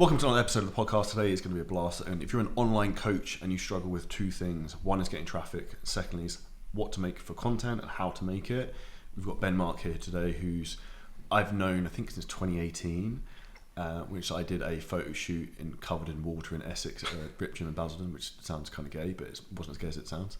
Welcome to another episode of the podcast. Today is going to be a blast. And if you're an online coach and you struggle with two things, one is getting traffic, secondly is what to make for content and how to make it. We've got Ben Mark here today, who's I've known, I think since 2018, which I did a photo shoot covered in water in Essex, Gripton and Basildon, which sounds kind of gay, but it wasn't as gay as it sounds.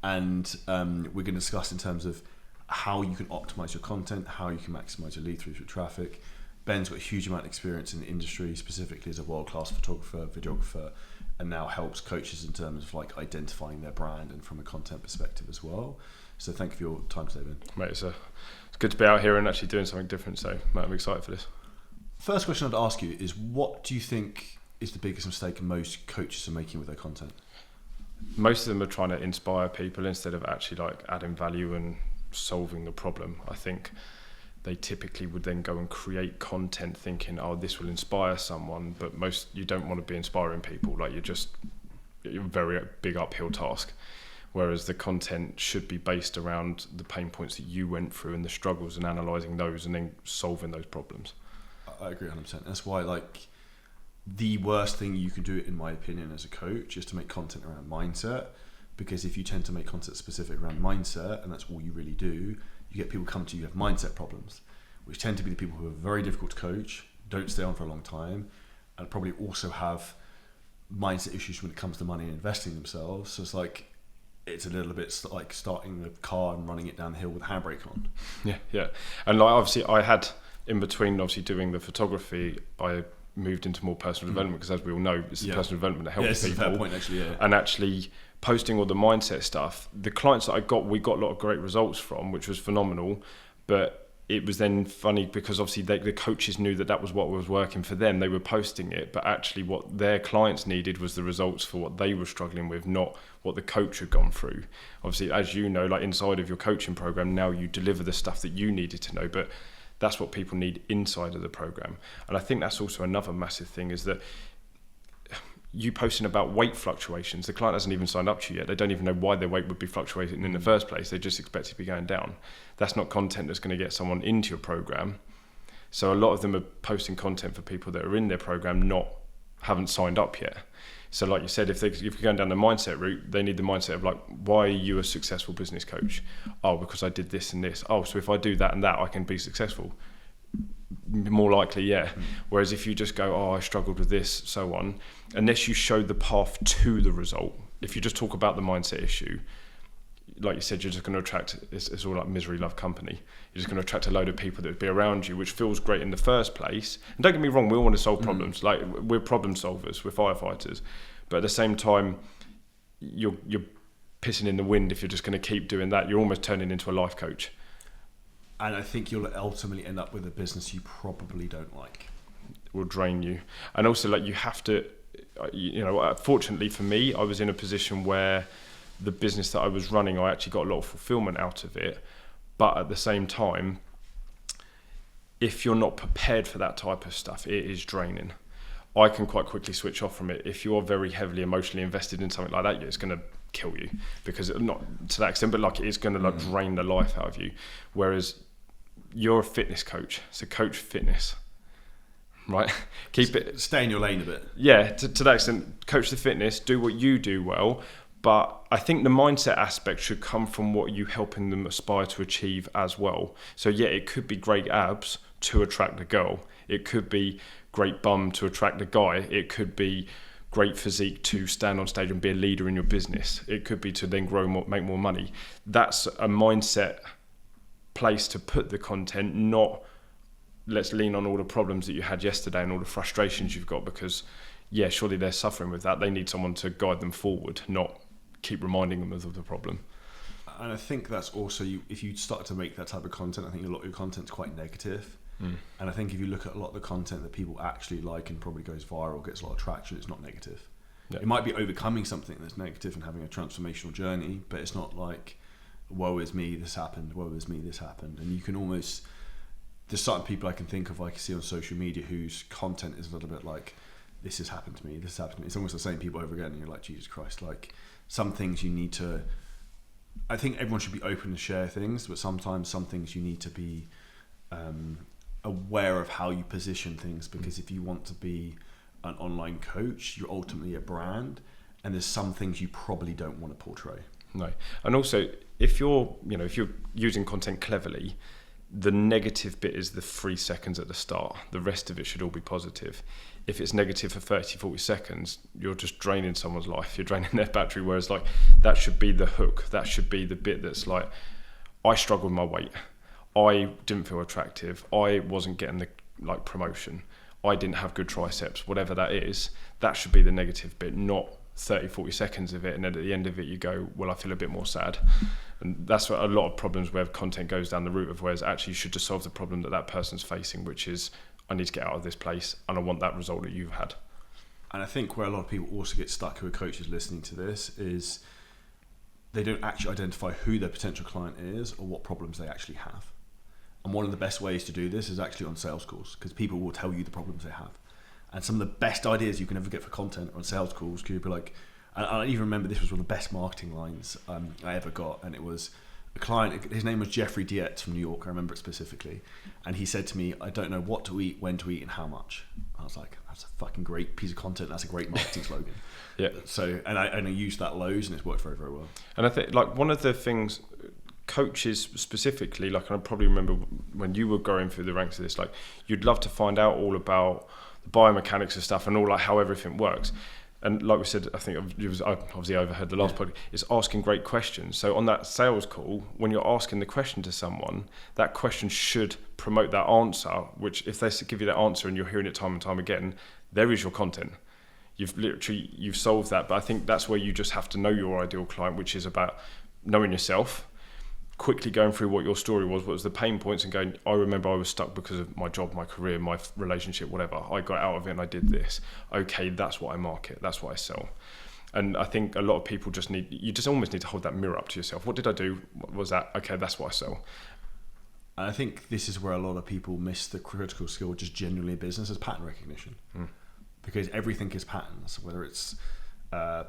And we're going to discuss in terms of how you can optimize your content, how you can maximize your lead through traffic. Ben's got a huge amount of experience in the industry, specifically as a world-class photographer, videographer, and now helps coaches in terms of like identifying their brand and from a content perspective as well. So thank you for your time today, Ben. Mate, it's good to be out here and actually doing something different. So mate, I'm excited for this. First question I'd ask you is, what do you think is the biggest mistake most coaches are making with their content? Most of them are trying to inspire people instead of actually like adding value and solving the problem. I think they typically would then go and create content thinking, oh, this will inspire someone, but you don't want to be inspiring people. Like you're a very big uphill task. Whereas the content should be based around the pain points that you went through and the struggles and analysing those and then solving those problems. I agree 100%. That's why the worst thing you can do, in my opinion, as a coach is to make content around mindset. Because if you tend to make content specific around mindset and that's all you really do, you get people come to you who have mindset problems, which tend to be the people who are very difficult to coach, don't stay on for a long time, and probably also have mindset issues when it comes to money and investing themselves. So it's a little bit like starting a car and running it down the hill with the handbrake on. Yeah. And like obviously I had, in between obviously doing the photography, I moved into more personal development because as we all know, it's the personal development that helps people. That's a fair point actually, yeah. And actually posting all the mindset stuff, the clients that we got a lot of great results from, which was phenomenal, but it was then funny because obviously the coaches knew that was what was working for them. They were posting it, but actually what their clients needed was the results for what they were struggling with, not what the coach had gone through. Obviously, as you know, like inside of your coaching program, now you deliver the stuff that you needed to know, but that's what people need inside of the program. And I think that's also another massive thing is that you posting about weight fluctuations, the client hasn't even signed up to you yet. They don't even know why their weight would be fluctuating in the first place. They just expect it to be going down. That's not content that's going to get someone into your program. So a lot of them are posting content for people that are in their program, haven't signed up yet. So like you said, if you're going down the mindset route, they need the mindset of like, why are you a successful business coach? Oh, because I did this and this. Oh, so if I do that and that, I can be successful. More likely, yeah. Whereas if you just go, oh, I struggled with this, so on, unless you show the path to the result, if you just talk about the mindset issue, like you said, you're just going to attract, it's all like misery love company. You're just going to attract a load of people that would be around you, which feels great in the first place. And don't get me wrong, we all want to solve problems. Like we're problem solvers, we're firefighters. But at the same time, you're pissing in the wind if you're just going to keep doing that. You're almost turning into a life coach. And I think you'll ultimately end up with a business you probably don't like. It will drain you. And also like you have to, fortunately for me, I was in a position where the business that I was running, I actually got a lot of fulfillment out of it. But at the same time, if you're not prepared for that type of stuff, it is draining. I can quite quickly switch off from it. If you're very heavily emotionally invested in something like that, it's going to kill you, because not to that extent, but like it is going to drain the life out of you. Whereas you're a fitness coach, so coach fitness, right? Stay in your lane a bit. Yeah, to that extent, coach the fitness, do what you do well. But I think the mindset aspect should come from what you helping them aspire to achieve as well. So yeah, it could be great abs to attract the girl. It could be great bum to attract the guy. It could be great physique to stand on stage and be a leader in your business. It could be to then grow more, make more money. That's a mindset place to put the content, not let's lean on all the problems that you had yesterday and all the frustrations you've got, because yeah, surely they're suffering with that. They need someone to guide them forward, not keep reminding them of the problem. And I think that's also, if you start to make that type of content, I think a lot of your content's quite negative. And I think if you look at a lot of the content that people actually like and probably goes viral, gets a lot of traction, it's not negative. Yeah. It might be overcoming something that's negative and having a transformational journey, but it's not like, woe is me, this happened, woe is me, this happened. And you can almost, there's certain people I can think of, I can see on social media whose content is a little bit like, this has happened to me, this has happened to me. It's almost the same people over again, and you're like, Jesus Christ, like some things you need to, I think everyone should be open to share things, but sometimes some things you need to be aware of how you position things, because if you want to be an online coach, you're ultimately a brand, and there's some things you probably don't want to portray. No. And also, if you're using content cleverly, the negative bit is the 3 seconds at the start. The rest of it should all be positive. If it's negative for 30, 40 seconds, you're just draining someone's life. You're draining their battery. Whereas like that should be the hook. That should be the bit that's like, I struggled with my weight. I didn't feel attractive. I wasn't getting the like promotion. I didn't have good triceps, whatever that is. That should be the negative bit, not 30, 40 seconds of it. And then at the end of it, you go, well, I feel a bit more sad. And that's what a lot of problems where content goes down the route of, whereas actually you should just solve the problem that person's facing, which is, I need to get out of this place and I want that result that you've had. And I think where a lot of people also get stuck who are coaches listening to this is they don't actually identify who their potential client is or what problems they actually have. And one of the best ways to do this is actually on sales calls, because people will tell you the problems they have. And some of the best ideas you can ever get for content on sales calls could be like, and I even remember this was one of the best marketing lines I ever got, and it was a client, his name was Jeffrey Dietz from New York, I remember it specifically, and he said to me, I don't know what to eat, when to eat, and how much. I was like, that's a fucking great piece of content, that's a great marketing slogan. Yeah. So, and I used that loads, and it's worked very, very well. And I think like one of the things coaches specifically, like, and I probably remember when you were going through the ranks of this, like you'd love to find out all about the biomechanics of stuff and all like how everything works. And like we said, I think I obviously overheard the last podcast, is asking great questions. So on that sales call, when you're asking the question to someone, that question should promote that answer, which if they give you that answer and you're hearing it time and time again, there is your content. You've solved that. But I think that's where you just have to know your ideal client, which is about knowing yourself, quickly going through what your story was, what was the pain points, and going, I remember I was stuck because of my job, my career, my relationship, whatever. I got out of it and I did this. Okay, that's what I market, that's what I sell. And I think a lot of people you just almost need to hold that mirror up to yourself. What did I do? What was that? Okay, that's what I sell. And I think this is where a lot of people miss the critical skill, just genuinely business, is pattern recognition. Because everything is patterns, whether it's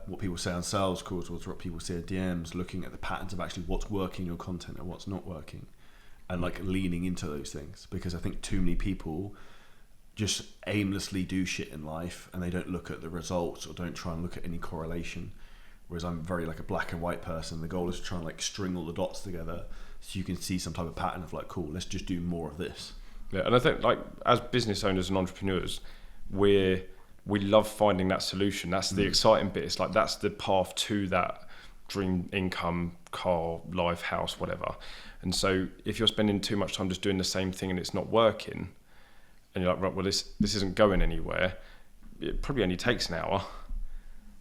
what people say on sales calls or what people say in DMs, looking at the patterns of actually what's working in your content and what's not working, and like leaning into those things. Because I think too many people just aimlessly do shit in life and they don't look at the results or don't try and look at any correlation. Whereas I'm very like a black and white person. The goal is to try and like string all the dots together so you can see some type of pattern of like, cool, let's just do more of this. Yeah, and I think like as business owners and entrepreneurs, we love finding that solution. That's the exciting bit. It's like that's the path to that dream income, car, life, house, whatever. And so if you're spending too much time just doing the same thing and it's not working, and you're like, right, well, this isn't going anywhere, it probably only takes an hour.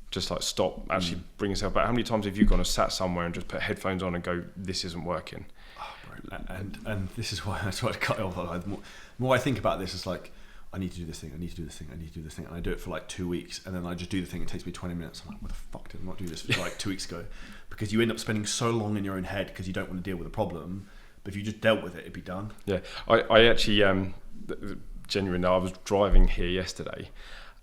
Just like stop, actually bring yourself back. How many times have you gone and sat somewhere and just put headphones on and go, this isn't working? Oh, and this is why I try to cut it off. The more I think about this, it's like, I need to do this thing, I need to do this thing, I need to do this thing. And I do it for like 2 weeks, and then I just do the thing, it takes me 20 minutes. I'm like, what the fuck did I not do this for like 2 weeks ago? Because you end up spending so long in your own head because you don't want to deal with a problem. But if you just dealt with it, it'd be done. Yeah, I actually, genuinely, I was driving here yesterday,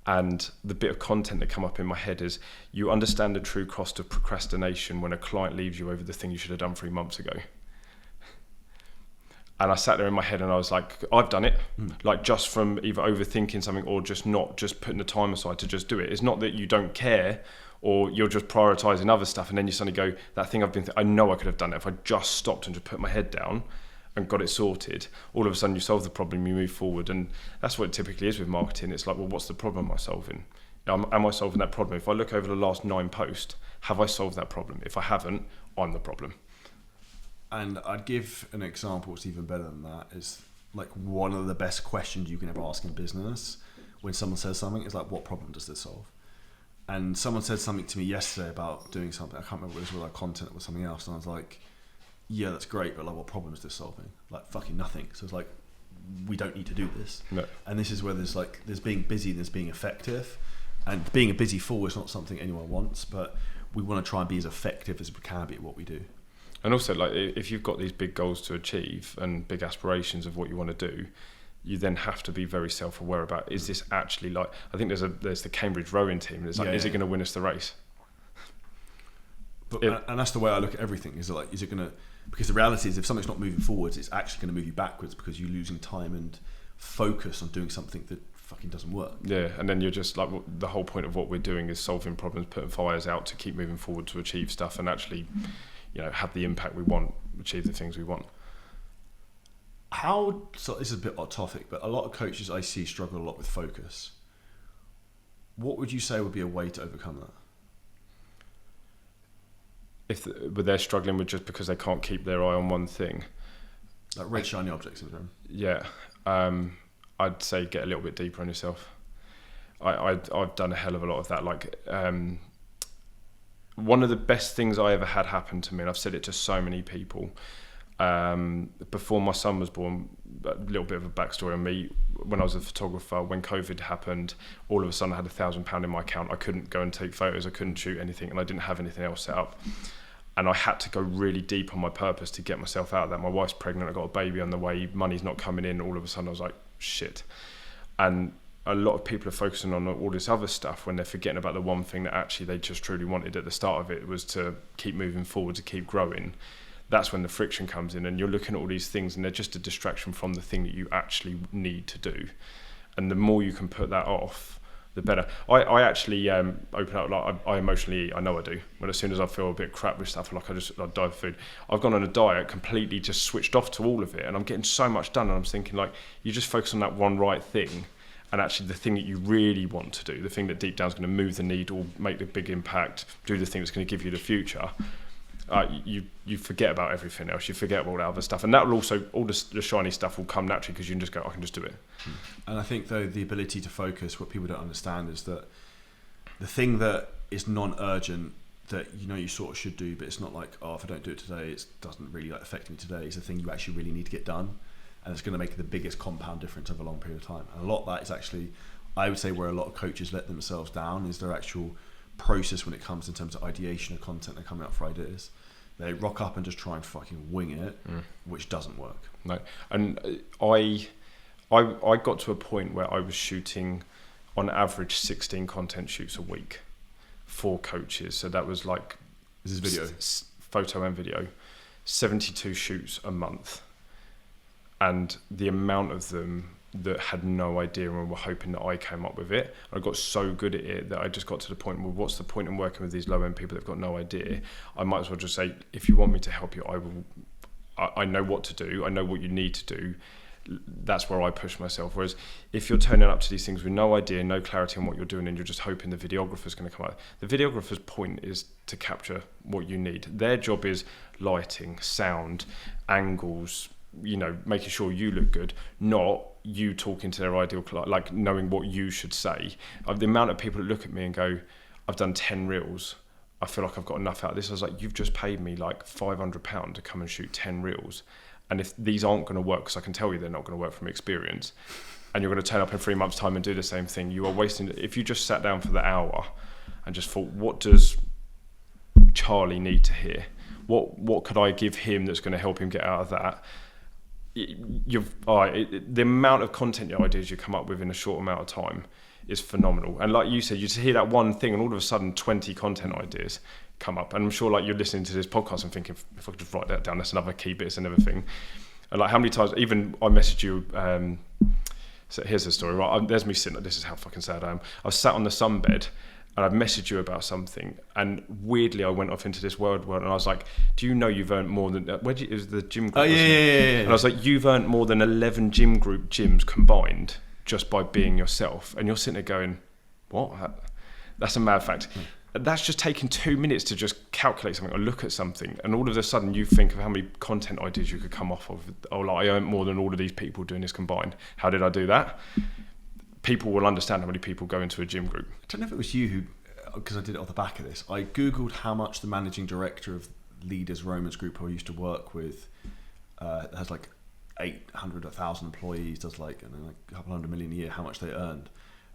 and the bit of content that come up in my head is, you understand the true cost of procrastination when a client leaves you over the thing you should have done 3 months ago. And I sat there in my head and I was like, I've done it. Like just from either overthinking something or just not just putting the time aside to just do it. It's not that you don't care or you're just prioritizing other stuff and then you suddenly go, that thing I know I could have done it if I just stopped and just put my head down and got it sorted. All of a sudden you solve the problem, you move forward. And that's what it typically is with marketing. It's like, well, what's the problem am I solving? Am I solving that problem? If I look over the last 9 posts, have I solved that problem? If I haven't, I'm the problem. And I'd give an example that's even better than that. Is like one of the best questions you can ever ask in business when someone says something is like, what problem does this solve? And someone said something to me yesterday about doing something. I can't remember what it was, with our content or something else. And I was like, yeah, that's great, but like, what problem is this solving? Like fucking nothing. So it's like, we don't need to do this. No. And this is where there's being busy and there's being effective. And being a busy fool is not something anyone wants, but we want to try and be as effective as we can be at what we do. And also, like, if you've got these big goals to achieve and big aspirations of what you want to do, you then have to be very self-aware about, is this actually like, I think there's the Cambridge rowing team. It's like, is it going to win us the race? But, and that's the way I look at everything. Is it going to? Because the reality is, if something's not moving forwards, it's actually going to move you backwards because you're losing time and focus on doing something that fucking doesn't work. Yeah, and then you're just like, the whole point of what we're doing is solving problems, putting fires out to keep moving forward to achieve stuff and actually, have the impact we want, achieve the things we want. So this is a bit off topic, but a lot of coaches I see struggle a lot with focus. What would you say would be a way to overcome that? But they're struggling with just because they can't keep their eye on one thing. Like red shiny object syndrome. Yeah. I'd say get a little bit deeper on yourself. I've done a hell of a lot of that. Like, one of the best things I ever had happen to me, and I've said it to so many people, before my son was born, a little bit of a backstory on me. When I was a photographer, when COVID happened, all of a sudden I had £1,000 in my account. I couldn't go and take photos, I couldn't shoot anything, and I didn't have anything else set up. And I had to go really deep on my purpose to get myself out of that. My wife's pregnant, I got a baby on the way, money's not coming in. All of a sudden I was like, shit. And a lot of people are focusing on all this other stuff when they're forgetting about the one thing that actually they just truly wanted at the start of it, was to keep moving forward, to keep growing. That's when the friction comes in, and you're looking at all these things and they're just a distraction from the thing that you actually need to do. And the more you can put that off, the better. I actually open up, like I emotionally eat, I know I do. When as soon as I feel a bit crap with stuff, like I dive for food. I've gone on a diet, completely just switched off to all of it, and I'm getting so much done, and I'm thinking, like, you just focus on that one right thing, and actually the thing that you really want to do, the thing that deep down is going to move the needle, make the big impact, do the thing that's going to give you the future. You forget about everything else. You forget about all that other stuff, and that will also, all the shiny stuff will come naturally because you can just go, I can just do it. And I think though the ability to focus, what people don't understand is that the thing that is non-urgent that you sort of should do, but it's not like, oh, if I don't do it today, it doesn't really affect me today. It's the thing you actually really need to get done, and it's going to make the biggest compound difference over a long period of time. And a lot of that is actually, I would say, where a lot of coaches let themselves down is their actual process when it comes in terms of ideation of content and coming up for ideas. They rock up and just try and fucking wing it, which doesn't work. No, and I got to a point where I was shooting on average 16 content shoots a week for coaches. So that was like, this is video, photo and video, 72 shoots a month, and the amount of them that had no idea and were hoping that I came up with it. I got so good at it that I just got to the point where, what's the point in working with these low-end people that've got no idea? I might as well just say, if you want me to help you, I know what to do, I know what you need to do. That's where I push myself. Whereas if you're turning up to these things with no idea, no clarity on what you're doing, and you're just hoping the videographer's going to come out, the videographer's point is to capture what you need. Their job is lighting, sound, angles, making sure you look good, not you talking to their ideal client, like knowing what you should say. The amount of people that look at me and go, I've done 10 reels, I feel like I've got enough out of this. I was like, you've just paid me like £500 to come and shoot 10 reels. And if these aren't going to work, because I can tell you they're not going to work from experience, and you're going to turn up in 3 months' time and do the same thing, you are wasting. If you just sat down for the hour and just thought, what does Charlie need to hear? What could I give him that's going to help him get out of that? The amount of content ideas you come up with in a short amount of time is phenomenal. And like you said, you just hear that one thing and all of a sudden 20 content ideas come up. And I'm sure like you're listening to this podcast and thinking, if I could just write that down, that's another key bit, it's another thing. And like how many times, even I messaged you, so here's the story, right? There's me sitting, this is how fucking sad I am. I was sat on the sunbed and I've messaged you about something, and weirdly I went off into this world, and I was like, do you know you've earned more than, it was the gym group, yeah. And I was like, you've earned more than 11 gym group gyms combined just by being yourself. And you're sitting there going, what? That's a mad fact. That's just taking 2 minutes to just calculate something or look at something, and all of a sudden you think of how many content ideas you could come off of. Oh, like I earned more than all of these people doing this combined. How did I do that? People will understand how many people go into a gym group. I don't know if it was you who, because I did it off the back of this, I googled how much the managing director of Leaders Romans Group, who I used to work with, has like 800, 1,000 employees, does like a couple hundred million a year, how much they earned.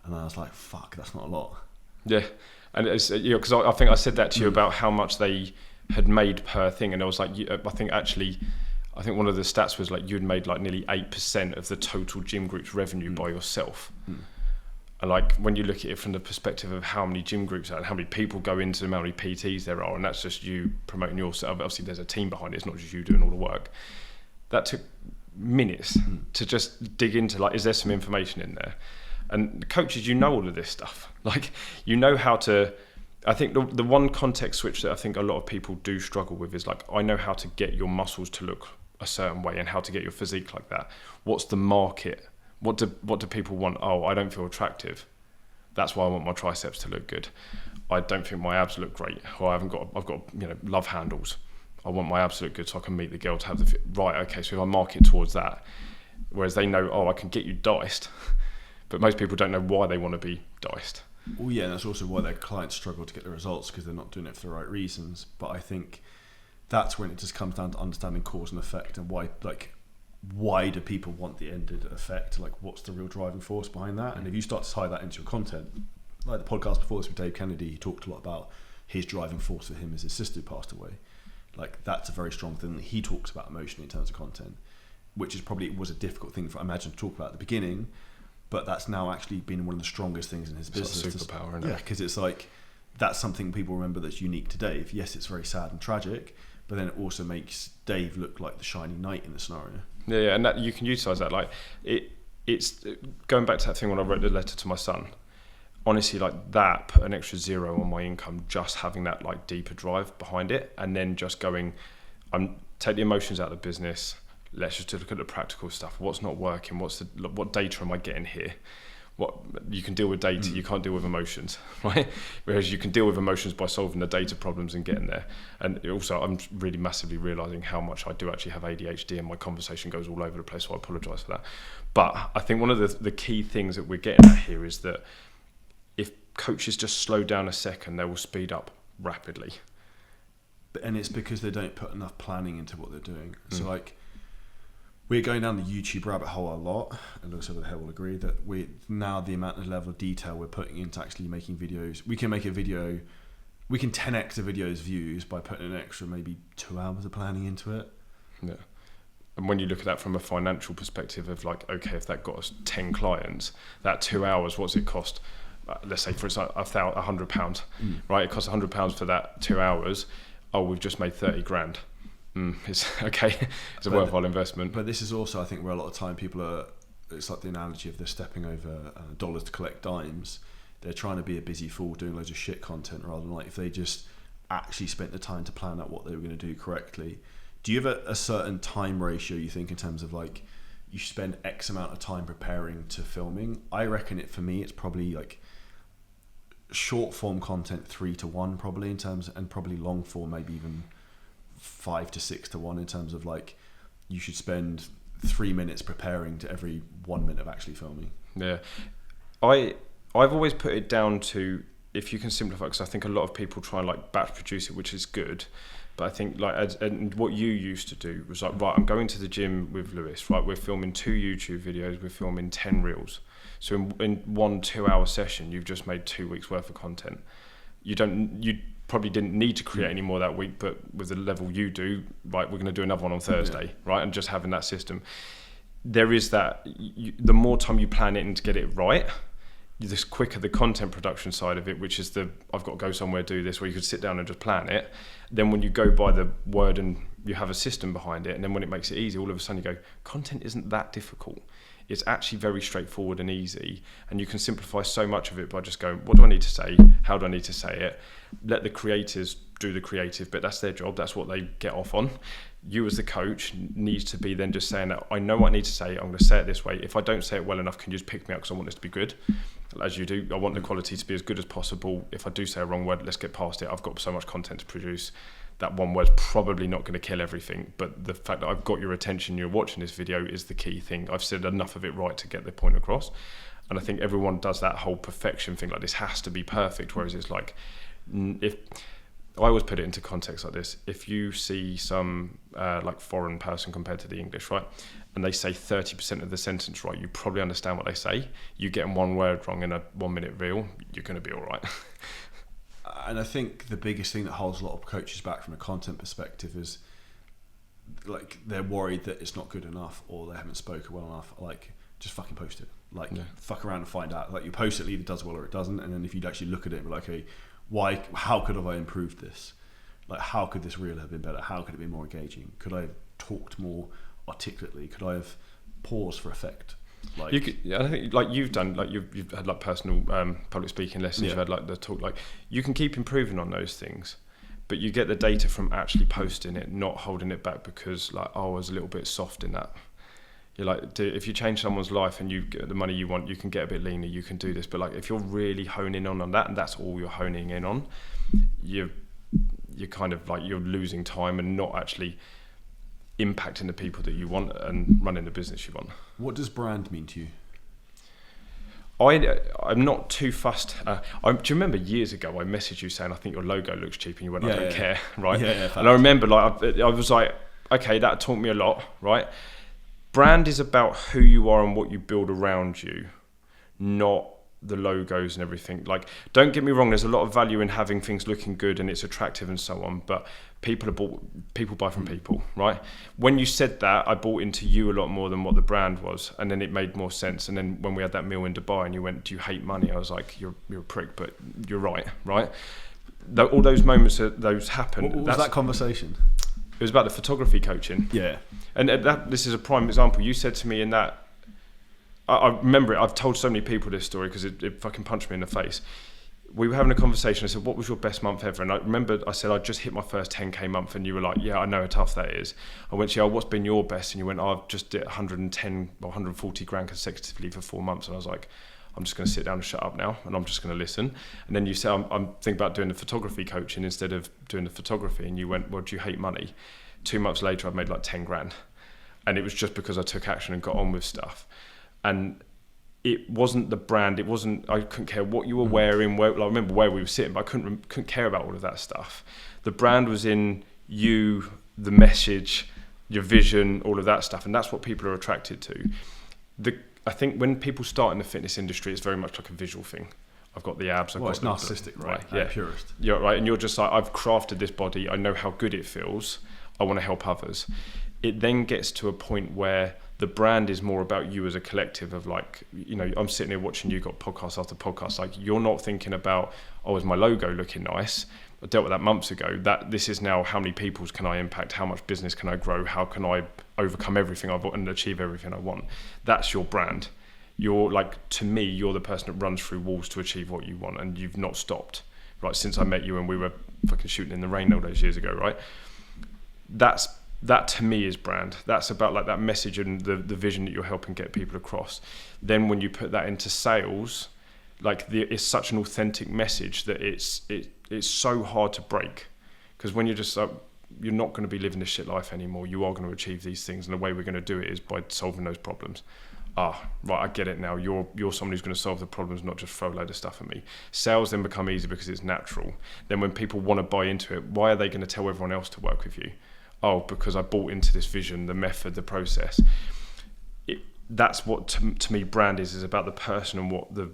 And I was like, fuck, that's not a lot. Yeah, and it's, because I think I said that to you about how much they had made per thing, and I was like, I think one of the stats was like you'd made like nearly 8% of the total gym group's revenue by yourself. And like when you look at it from the perspective of how many gym groups are and how many people go into them, how many PTs there are, and that's just you promoting yourself. Obviously there's a team behind it, it's not just you doing all the work. That took minutes to just dig into, like, is there some information in there? And the coaches, you know all of this stuff. Like, you know how to. I think the one context switch that I think a lot of people do struggle with is like, I know how to get your muscles to look a certain way and how to get your physique like that. What's the market? What do people want? Oh, I don't feel attractive. That's why I want my triceps to look good. I don't think my abs look great. Or I've got love handles. I want my abs to look good so I can meet the girl to have the fit. Right, okay, so if I market towards that, whereas they know, oh, I can get you diced, but most people don't know why they want to be diced. Well, yeah, and that's also why their clients struggle to get the results, because they're not doing it for the right reasons. But I think that's when it just comes down to understanding cause and effect, and why do people want the ended effect? Like, what's the real driving force behind that? And if you start to tie that into your content, like the podcast before this with Dave Kennedy, he talked a lot about his driving force for him as his sister passed away. Like, that's a very strong thing that he talks about emotionally in terms of content, which is probably was a difficult thing for I imagine to talk about at the beginning. But that's now actually been one of the strongest things in his business. It's like superpower, isn't it? Yeah, because it's like, that's something people remember that's unique to Dave. Yes, it's very sad and tragic, but then it also makes Dave look like the shining knight in the scenario. Yeah, and that you can utilise that. Like, it's going back to that thing when I wrote the letter to my son. Honestly, like, that put an extra 0 on my income, just having that like deeper drive behind it, and then just going, take the emotions out of the business. Let's just look at the practical stuff. What's not working? What data am I getting here? What you can deal with data, you can't deal with emotions, right? Whereas you can deal with emotions by solving the data problems and getting there. And also, I'm really massively realizing how much I do actually have ADHD, and my conversation goes all over the place. So I apologize for that. But I think one of the key things that we're getting at here is that if coaches just slow down a second, they will speed up rapidly. And it's because they don't put enough planning into what they're doing. So like, we're going down the YouTube rabbit hole a lot, and also the hell will agree that we now the amount of level of detail we're putting into actually making videos. We can make a video, we can 10x a video's views by putting an extra maybe 2 hours of planning into it. Yeah. And when you look at that from a financial perspective of like, okay, if that got us 10 clients, that 2 hours, what's it cost? Let's say for example, £100, right? It costs £100 for that 2 hours. Oh, we've just made 30 grand. It's okay. It's a worthwhile investment. But this is also, I think, where a lot of time people are. It's like the analogy of they're stepping over dollars to collect dimes. They're trying to be a busy fool doing loads of shit content, rather than like if they just actually spent the time to plan out what they were going to do correctly. Do you have a certain time ratio you think in terms of like you spend X amount of time preparing to filming? I reckon for me it's probably like short form content 3-1 probably in terms, and probably long form maybe even 5 to 6 to 1 in terms of like you should spend 3 minutes preparing to every 1 minute of actually filming. Yeah, I've always put it down to, if you can simplify, because I think a lot of people try and like batch produce it, which is good, but I think like and what you used to do was like, right, I'm going to the gym with Lewis, right, we're filming 2 YouTube videos, we're filming 10 reels, so in 1 2 hour session you've just made 2 weeks worth of content. You probably didn't need to create any more that week, but with the level you do, right, we're going to do another one on Thursday, right? And just having that system, there is that, the more time you plan it and to get it right, the quicker the content production side of it, which is I've got to go somewhere, do this, where you could sit down and just plan it. Then when you go by the word and you have a system behind it, and then when it makes it easy, all of a sudden you go, content isn't that difficult. It's actually very straightforward and easy, and you can simplify so much of it by just going, what do I need to say? How do I need to say it? Let the creators do the creative bit. That's their job. That's what they get off on. You as the coach needs to be then just saying that I know what I need to say. I'm going to say it this way. If I don't say it well enough, can you just pick me up because I want this to be good? As you do, I want the quality to be as good as possible. If I do say a wrong word, let's get past it. I've got so much content to produce. That one word's probably not going to kill everything, but the fact that I've got your attention, you're watching this video, is the key thing. I've said enough of it right to get the point across. And I think everyone does that whole perfection thing, like this has to be perfect, whereas it's like, if I always put it into context like this, if you see some like foreign person compared to the English, right, and they say 30% of the sentence right, you probably understand what they say. You get 1 word wrong in a 1 minute reel, you're going to be all right. And I think the biggest thing that holds a lot of coaches back from a content perspective is like they're worried that it's not good enough or they haven't spoken well enough. Like, just fucking post it. Like, fuck around and find out. Like, you post it, either does well or it doesn't. And then if you'd actually look at it and be like, okay, how could have I improved this? Like, how could this reel have been better? How could it be more engaging? Could I have talked more articulately? Could I have paused for effect? Like, I think like you've done, like you've had like personal public speaking lessons. You've had like the talk. Like you can keep improving on those things, but you get the data from actually posting it, not holding it back because like I was a little bit soft in that. You're like, if you change someone's life and you get the money you want, you can get a bit leaner. You can do this, but like if you're really honing on that, and that's all you're honing in on, you're kind of like you're losing time and not actually impacting the people that you want and running the business you want. What does brand mean to you? I'm not too fussed. Do you remember years ago I messaged you saying I think your logo looks cheap and you went, I don't care, right? And I remember like I was like, okay, that taught me a lot, right? Brand is about who you are and what you build around you, not the logos and everything. Like, don't get me wrong, there's a lot of value in having things looking good and it's attractive and so on, but people buy from people, right? When you said that, I bought into you a lot more than what the brand was, and then it made more sense. And then when we had that meal in Dubai and you went, do you hate money? I was like, you're a prick, but you're right? All those moments those happened. What was that conversation? It was about the photography coaching. Yeah. And this is a prime example. You said to me in that, I remember it, I've told so many people this story because it fucking punched me in the face. We were having a conversation. I said, what was your best month ever? And I remember I said, I just hit my first 10K month. And you were like, yeah, I know how tough that is. I went to you, what's been your best? And you went, I've just did 110 or 140 grand consecutively for 4 months. And I was like, I'm just going to sit down and shut up now. And I'm just going to listen. And then you said, I'm thinking about doing the photography coaching instead of doing the photography. And you went, well, do you hate money? 2 months later, I've made like 10 grand. And it was just because I took action and got on with stuff. And it wasn't the brand. I couldn't care what you were wearing. I remember where we were sitting, but I couldn't care about all of that stuff. The brand was in you, the message, your vision, all of that stuff. And that's what people are attracted to. I think when people start in the fitness industry, it's very much like a visual thing. I've got the abs. It's narcissistic, right? Yeah, purist. You're right, and you're just like, I've crafted this body. I know how good it feels. I want to help others. It then gets to a point where the brand is more about you as a collective of like, you know, I'm sitting here watching you got podcast after podcast. Like you're not thinking about, oh, is my logo looking nice? I dealt with that months ago. That this is now how many people's can I impact? How much business can I grow? How can I overcome everything I want and achieve everything I want? That's your brand. You're like, to me, you're the person that runs through walls to achieve what you want, and you've not stopped. Right, since I met you and we were fucking shooting in the rain all those years ago, right? That to me is brand. That's about like that message and the vision that you're helping get people across. Then when you put that into sales, like it's such an authentic message that it's so hard to break. Because when you're just you're not going to be living this shit life anymore. You are going to achieve these things, and the way we're going to do it is by solving those problems. Right, I get it now. You're someone who's going to solve the problems, not just throw a load of stuff at me. Sales then become easy because it's natural. Then when people want to buy into it, why are they going to tell everyone else to work with you? Oh, because I bought into this vision, the method, the process. That's what to me brand is about the person and what the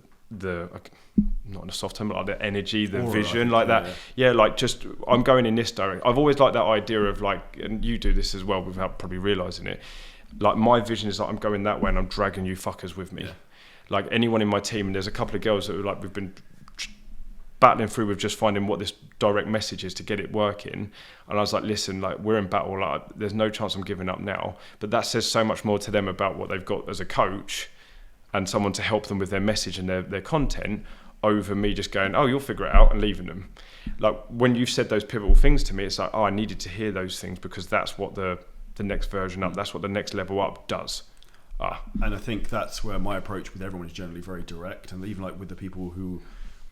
not in a soft term, but like the energy, the vision, like that. Yeah, like just I'm going in this direction. I've always liked that idea of like, and you do this as well without probably realizing it. Like my vision is like I'm going that way and I'm dragging you fuckers with me. Yeah. Like anyone in my team, and there's a couple of girls that are like we've been battling through with just finding what this direct message is to get it working. And I was like, listen, like we're in battle, like there's no chance I'm giving up now. But that says so much more to them about what they've got as a coach and someone to help them with their message and their content over me just going, oh, you'll figure it out, and leaving them. Like when you've said those pivotal things to me, it's like, oh, I needed to hear those things because that's what the next version up, that's what the next level up does. And I think that's where my approach with everyone is generally very direct. And even like with the people who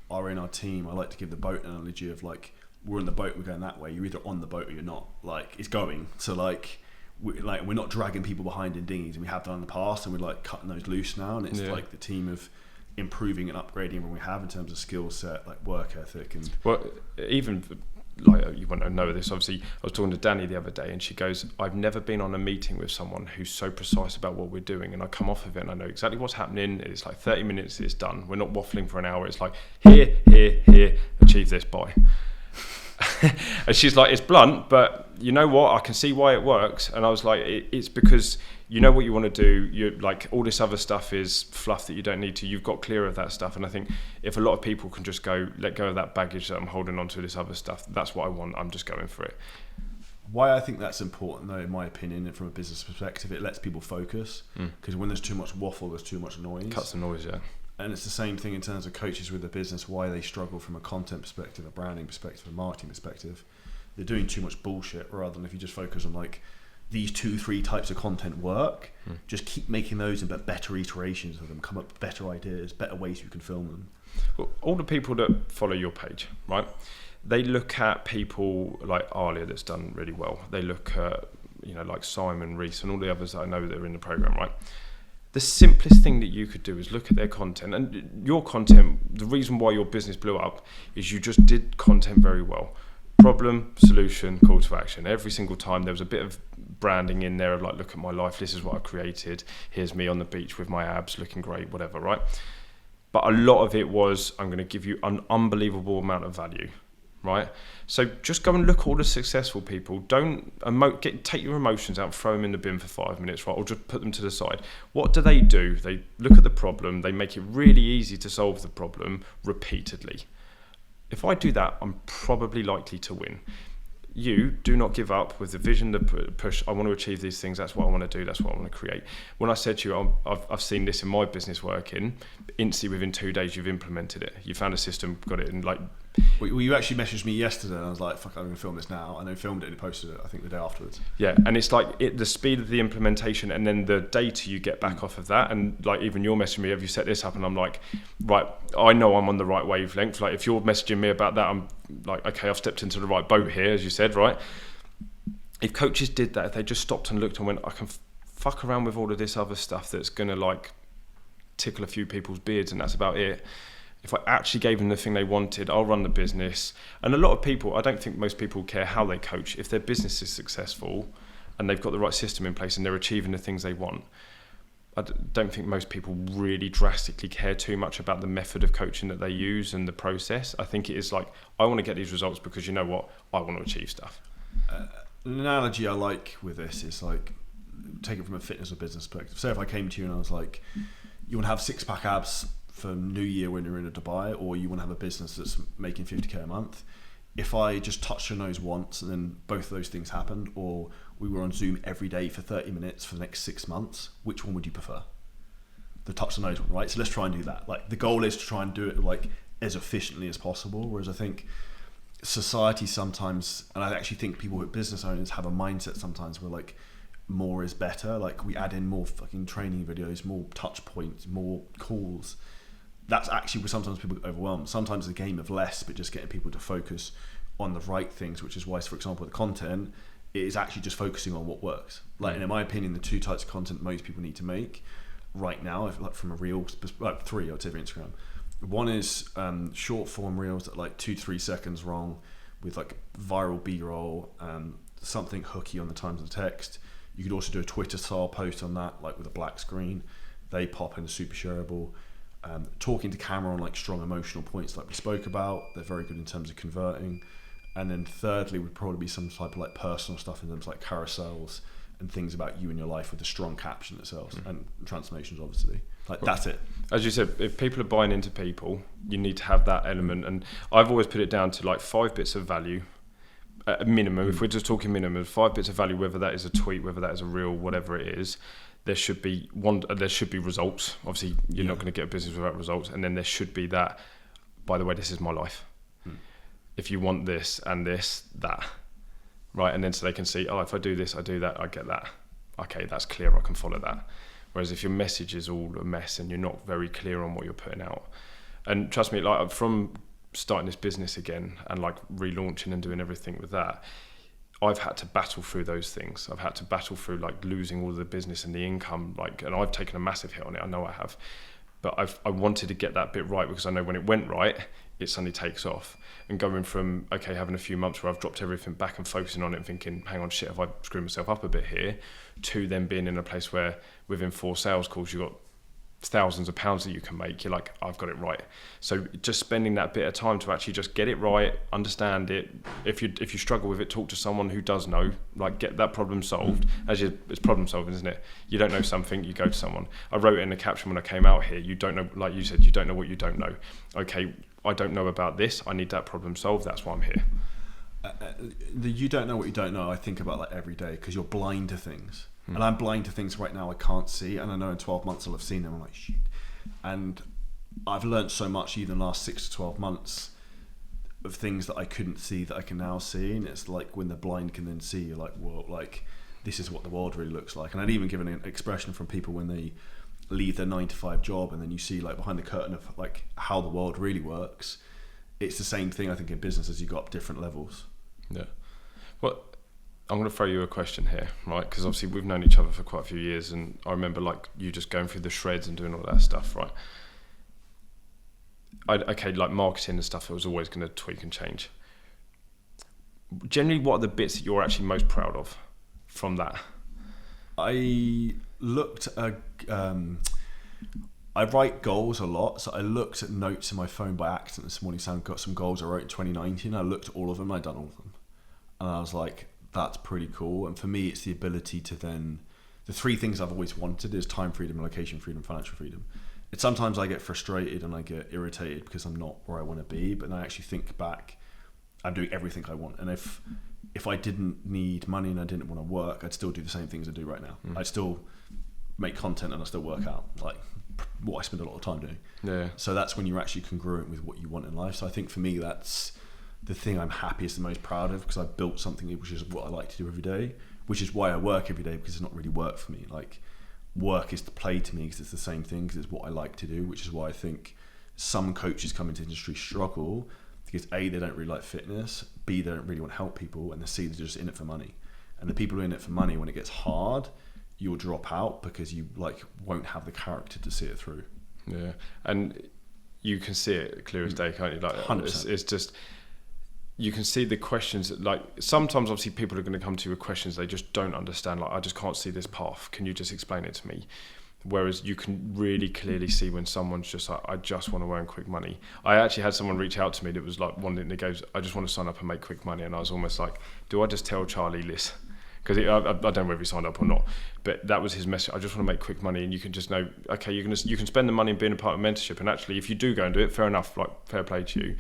are in our team, I like to give the boat analogy of like, we're in the boat, we're going that way. You're either on the boat or you're not. Like it's going. So like we're not dragging people behind in dinghies, and we have done in the past, and we're like cutting those loose now. And it's like the team of improving and upgrading everyone we have in terms of skill set, like work ethic, and even like you won't know this. Obviously, I was talking to Danny the other day, and she goes, "I've never been on a meeting with someone who's so precise about what we're doing, and I come off of it and I know exactly what's happening. It's like 30 minutes, it's done. We're not waffling for an hour. It's like here, achieve this by." And she's like, "It's blunt, but you know what? I can see why it works." And I was like, "It's because you know what you want to do. You like all this other stuff is fluff that you don't need to. You've got clear of that stuff." And I think if a lot of people can just let go of that baggage that I'm holding on to, this other stuff, that's what I want. I'm just going for it. Why I think that's important, though, in my opinion, and from a business perspective, it lets people focus. Because when there's too much waffle, there's too much noise. Cuts the noise, yeah. And it's the same thing in terms of coaches with the business, why they struggle from a content perspective, a branding perspective, a marketing perspective. They're doing too much bullshit, rather than if you just focus on like these 2-3 types of content work, just keep making those and better iterations of them, come up with better ideas, better ways you can film them. Well, all the people that follow your page, right? They look at people like Alia that's done really well. They look at, like Simon Reese and all the others that I know that are in the program, right? The simplest thing that you could do is look at their content. And your content, the reason why your business blew up is you just did content very well. Problem, solution, call to action. Every single time there was a bit of branding in there of like, look at my life, this is what I created. Here's me on the beach with my abs looking great, whatever, right? But a lot of it was, I'm going to give you an unbelievable amount of value, right? So just go and look at all the successful people. Don't take your emotions out, throw them in the bin for 5 minutes, right? Or just put them to the side. What do? They look at the problem. They make it really easy to solve the problem repeatedly. If I do that, I'm probably likely to win. You do not give up with the vision, the push. I want to achieve these things. That's what I want to do. That's what I want to create. When I said to you, I've seen this in my business working, instantly within 2 days, you've implemented it. You found a system, got it in like... Well, you actually messaged me yesterday and I was like, fuck, I'm going to film this now. And then filmed it and posted it, I think, the day afterwards. Yeah, and it's like the speed of the implementation and then the data you get back off of that. And like even you're messaging me, have you set this up? And I'm like, right, I know I'm on the right wavelength. Like if you're messaging me about that, I'm like, okay, I've stepped into the right boat here, as you said, right? If coaches did that, if they just stopped and looked and went, I can fuck around with all of this other stuff that's going to like tickle a few people's beards and that's about it. If I actually gave them the thing they wanted, I'll run the business. And a lot of people, I don't think most people care how they coach. If their business is successful and they've got the right system in place and they're achieving the things they want, I don't think most people really drastically care too much about the method of coaching that they use and the process. I think it is like, I want to get these results because you know what? I want to achieve stuff. An analogy I like with this is like, take it from a fitness or business perspective. Say if I came to you and I was like, you want to have 6-pack abs for New Year when you're in a Dubai, or you want to have a business that's making 50k a month. If I just touched your nose once and then both of those things happened, or we were on Zoom every day for 30 minutes for the next 6 months, which one would you prefer? The touch the nose one, right? So let's try and do that. Like the goal is to try and do it like as efficiently as possible. Whereas I think society sometimes, and I actually think people with business owners have a mindset sometimes where like more is better. Like we add in more fucking training videos, more touch points, more calls. That's actually where sometimes people get overwhelmed. Sometimes it's a game of less, but just getting people to focus on the right things, which is why, for example, the content is actually just focusing on what works. Like, and in my opinion, the 2 types of content most people need to make right now, if like from a reel, like 3, I'd say for Instagram. One is short form reels that like 2-3 seconds long with like viral B-roll, something hooky on the times of the text. You could also do a Twitter style post on that, like with a black screen. They pop in, are super shareable. Talking to camera on like strong emotional points like we spoke about, they're very good in terms of converting. And then thirdly would probably be some type of like personal stuff in terms of like carousels and things about you and your life with a strong caption itself, and transformations obviously. Like that's it. As you said, if people are buying into people, you need to have that element. And I've always put it down to like 5 bits of value at a minimum. If we're just talking minimum, 5 bits of value, whether that is a tweet, whether that is a reel, whatever it is. There should be results. Obviously, you're not going to get a business without results. And then there should be that, by the way, this is my life. If you want this and this, that, right? And then so they can see, oh, if I do this, I do that, I get that. Okay, that's clear, I can follow that. Whereas if your message is all a mess and you're not very clear on what you're putting out. And trust me, like from starting this business again and like relaunching and doing everything with that, I've had to battle through those things. I've had to battle through like losing all of the business and the income, like, and I've taken a massive hit on it. I know I have, but I wanted to get that bit right because I know when it went right, it suddenly takes off. And going from, okay, having a few months where I've dropped everything back and focusing on it and thinking, hang on, shit, have I screwed myself up a bit here? To then being in a place where within 4 sales calls, you've got thousands of pounds that you can make, you're like, I've got it right. So just spending that bit of time to actually just get it right, understand it. If you struggle with it, talk to someone who does know, like get that problem solved. It's problem solving, isn't it? You don't know something, you go to someone. I wrote it in the caption when I came out here, you don't know, like you said, you don't know what you don't know. Okay, I don't know about this, I need that problem solved, that's why I'm here. the you don't know what you don't know, I think about like every day, because you're blind to things. And I'm blind to things right now I can't see, and I know in 12 months I'll have seen them. I'm like, shit. And I've learned so much even the last 6 to 12 months of things that I couldn't see that I can now see. And it's like when the blind can then see, you're like, whoa, like this is what the world really looks like. And I'd even given an expression from people when they leave their 9-to-5 job, and then you see like behind the curtain of like how the world really works. It's the same thing, I think, in business as you got up different levels. Yeah. Well, I'm going to throw you a question here, right? Because obviously we've known each other for quite a few years, and I remember like you just going through the shreds and doing all that stuff, right? Okay, like marketing and stuff, it was always going to tweak and change. Generally, what are the bits that you're actually most proud of from that? I looked at, I write goals a lot, so I looked at notes in my phone by accident this morning. So I've got some goals I wrote in 2019. I looked at all of them, I'd done all of them. And I was like, that's pretty cool. And for me, it's the ability to then, the 3 things I've always wanted is time freedom, location freedom, financial freedom. It's sometimes I get frustrated and I get irritated because I'm not where I want to be, but then I actually think back, I'm doing everything I want. And if I didn't need money and I didn't want to work, I'd still do the same things I do right now. I'd still make content and I still work out, like what I spend a lot of time doing. Yeah. So that's when you're actually congruent with what you want in life. So I think for me, that's the thing I'm happiest and most proud of, because I've built something which is what I like to do every day, which is why I work every day, because it's not really work for me. Like work is to play to me because it's the same thing, because it's what I like to do, which is why I think some coaches come into industry struggle, because A, they don't really like fitness, B, they don't really want to help people, and C, they're just in it for money. And the people who are in it for money, when it gets hard, you'll drop out because you like won't have the character to see it through. Yeah, and you can see it clear as day, can't you? Like 100%. It's just, you can see the questions that, like, sometimes obviously people are going to come to you with questions they just don't understand, like, I just can't see this path, can you just explain it to me? Whereas you can really clearly see when someone's just like, I just want to earn quick money. I actually had someone reach out to me that was like wanting, that goes, I just want to sign up and make quick money. And I was almost like, do I just tell Charlie this? Because I don't know whether he signed up or not, but that was his message. I just want to make quick money, and you can just know, okay, you can spend the money being a part of mentorship, and actually, if you do go and do it, fair enough, like fair play to you.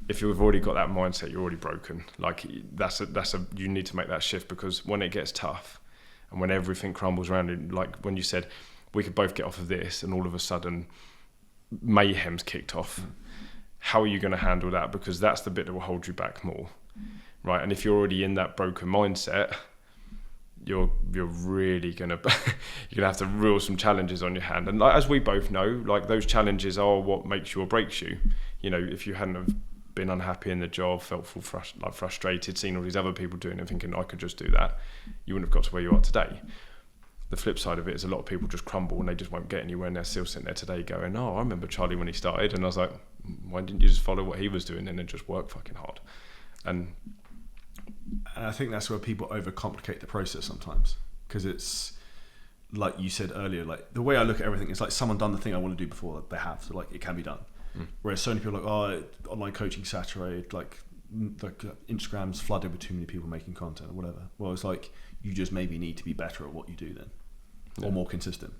If you've already got that mindset, you're already broken. Like you need to make that shift, because when it gets tough, and when everything crumbles around you, like when you said we could both get off of this, and all of a sudden mayhem's kicked off. How are you going to handle that? Because that's the bit that will hold you back more, right? And if you're already in that broken mindset, you're really gonna have to reel some challenges on your hand. And like, as we both know, like those challenges are what makes you or breaks you. You know, if you hadn't have been unhappy in the job, felt frustrated, seen all these other people doing it, thinking I could just do that, you wouldn't have got to where you are today. The flip side of it is a lot of people just crumble and they just won't get anywhere, and they're still sitting there today going, oh, I remember Charlie when he started, and I was like, why didn't you just follow what he was doing and then just work fucking hard? And I think that's where people overcomplicate the process sometimes, because it's like you said earlier, like the way I look at everything is like someone done the thing I want to do before they have, so like it can be done. Whereas so many people are like, oh, online coaching saturated, like Instagram's flooded with too many people making content or whatever. Well, it's like you just maybe need to be better at what you do then, or more consistent.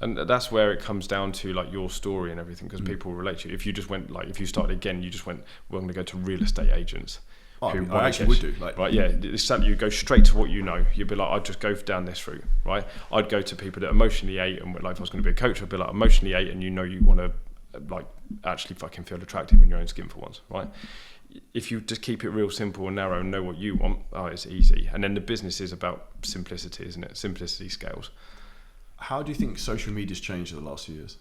And that's where it comes down to like your story and everything, because people relate to you. If you just went, like, if you started again, you just went, we're going to go to real estate agents. I actually would do. Like, right, yeah, it's that you go straight to what you know. You'd be like, I'd just go down this route, right? I'd go to people that emotionally ate, and like if I was going to be a coach, I'd be like, emotionally ate, and you know you want to like actually fucking feel attractive in your own skin for once, right? If you just keep it real simple and narrow and know what you want, it's easy. And then the business is about simplicity, isn't it? Simplicity scales. How do you think social media's changed in the last few years?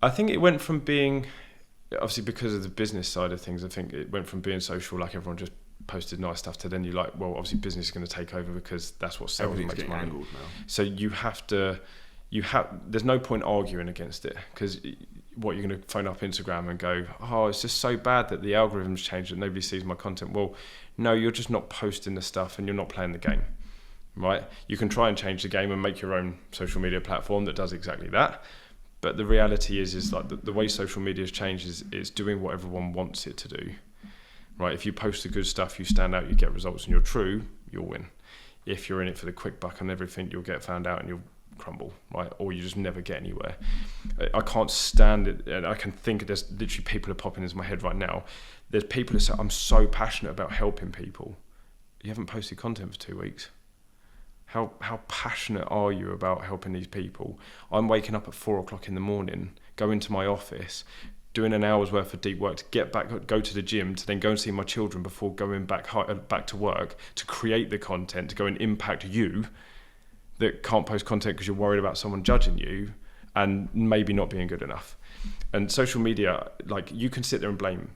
I think it went from being, obviously because of the business side of things, I think it went from being social, like everyone just posted nice stuff, to then you're like, well, obviously business is going to take over because that's what sells and makes money. Angled now. So there's no point arguing against it, because what, you're going to phone up Instagram and go, oh, it's just so bad that the algorithms changed that nobody sees my content. Well, no, you're just not posting the stuff and you're not playing the game, right? You can try and change the game and make your own social media platform that does exactly that. But the reality is like the way social media has changed is doing what everyone wants it to do, right? If you post the good stuff, you stand out, you get results, and you're true, you'll win. If you're in it for the quick buck and everything, you'll get found out and you'll crumble, right? Or you just never get anywhere. I can't stand it, and I can think there's literally people are popping into my head right now. There's people that say, I'm so passionate about helping people. You haven't posted content for 2 weeks. How passionate are you about helping these people? I'm waking up at 4 o'clock in the morning, go into my office, doing an hour's worth of deep work to get back, go to the gym, to then go and see my children before going back to work, to create the content, to go and impact you that can't post content because you're worried about someone judging you and maybe not being good enough. And social media, like, you can sit there and blame.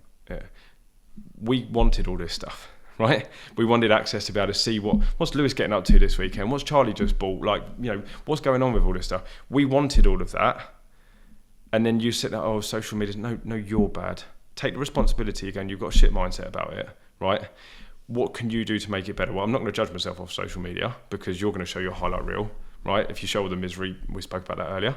We wanted all this stuff, right? We wanted access to be able to see what's Lewis getting up to this weekend, what's Charlie just bought, like, you know, what's going on with all this stuff. We wanted all of that. And then you sit there, oh, social media, no, you're bad. Take the responsibility again. You've got a shit mindset about it, right? What can you do to make it better? Well, I'm not going to judge myself off social media because you're going to show your highlight reel, right? If you show all the misery, we spoke about that earlier.